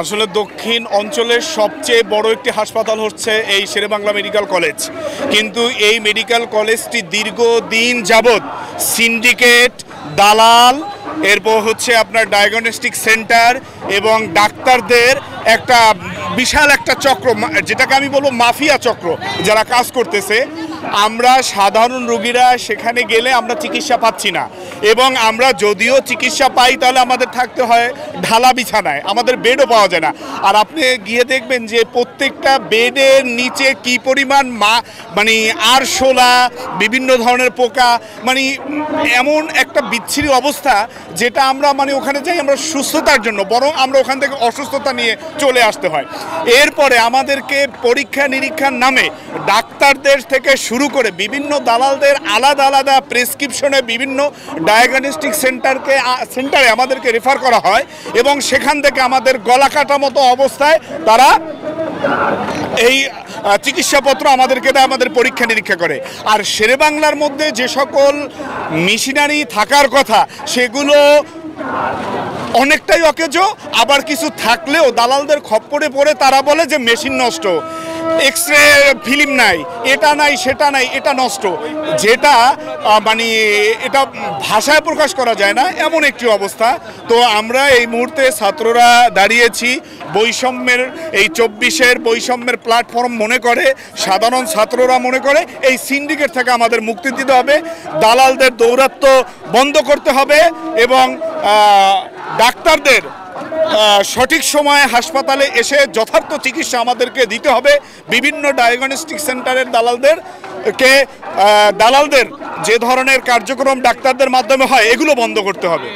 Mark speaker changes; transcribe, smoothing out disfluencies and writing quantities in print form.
Speaker 1: আসলে দক্ষিণ অঞ্চলের সবচেয়ে বড় একটি হাসপাতাল হচ্ছে এই শেরেবাংলা মেডিকেল কলেজ, কিন্তু এই মেডিকেল কলেজটি দীর্ঘদিন যাবৎ সিন্ডিকেট, দালাল, এরপর হচ্ছে আপনার ডায়াগনস্টিক সেন্টার এবং ডাক্তারদের একটা বিশাল একটা চক্র, যেটাকে আমি বলবো মাফিয়া চক্র, যারা কাজ করতেছে। আমরা সাধারণ রোগীরা সেখানে গেলে আমরা চিকিৎসা পাচ্ছি না, এবং আমরা যদিও চিকিৎসা পাই তাহলে আমাদের থাকতে হয় ঢালা বিছানায়, আমাদের বেডও পাওয়া যায় না। আর আপনি গিয়ে দেখবেন যে প্রত্যেকটা বেডের নিচে কি পরিমাণ মানে আরশোলা, বিভিন্ন ধরনের পোকা, মানে এমন একটা বিচ্ছিরি অবস্থা, যেটা আমরা মানে ওখানে যাই আমরা সুস্থতার জন্য, বরং আমরা ওখান থেকে অসুস্থতা নিয়ে চলে আসতে হয়। এরপরে আমাদেরকে পরীক্ষা নিরীক্ষার নামে ডাক্তারদের থেকে শুরু করে বিভিন্ন দালালদের আলাদা আলাদা প্রেসক্রিপশনে বিভিন্ন ডায়াগনস্টিক সেন্টারে আমাদেরকে রেফার করা হয়, এবং সেখান থেকে আমাদের গলা কাটা মতো অবস্থায় তারা এই চিকিৎসাপত্র আমাদেরকে দেয়, আমাদের পরীক্ষা নিরীক্ষা করে। আর শেরেবাংলার মধ্যে যে সকল মেশিনারি থাকার কথা সেগুলো অনেকটাই অকেজো, আবার কিছু থাকলেও দালালদের খপ্পরে পড়ে তারা বলে যে মেশিন নষ্ট, এক্সরে ফিল্ম নাই, এটা নাই সেটা নাই, এটা নষ্ট, যেটা মানে এটা ভাষায় প্রকাশ করা যায় না, এমন একটি অবস্থা। তো আমরা এই মুহূর্তে ছাত্ররা দাঁড়িয়েছি বৈষম্যের, এই 24-এর বৈষম্যের প্ল্যাটফর্ম মনে করে, সাধারণ ছাত্ররা মনে করে এই সিন্ডিকেট থেকে আমাদের মুক্তি দিতে হবে, দালালদের দৌরাত্ম্য বন্ধ করতে হবে, এবং ডাক্তারদের সঠিক সময়ে হাসপাতালে এসে যথার্থ চিকিৎসা আমাদেরকে দিতে হবে। বিভিন্ন ডায়াগনস্টিক সেন্টারের দালালদের যে ধরনের কার্যক্রম ডাক্তারদের মাধ্যমে হয় এগুলো বন্ধ করতে হবে।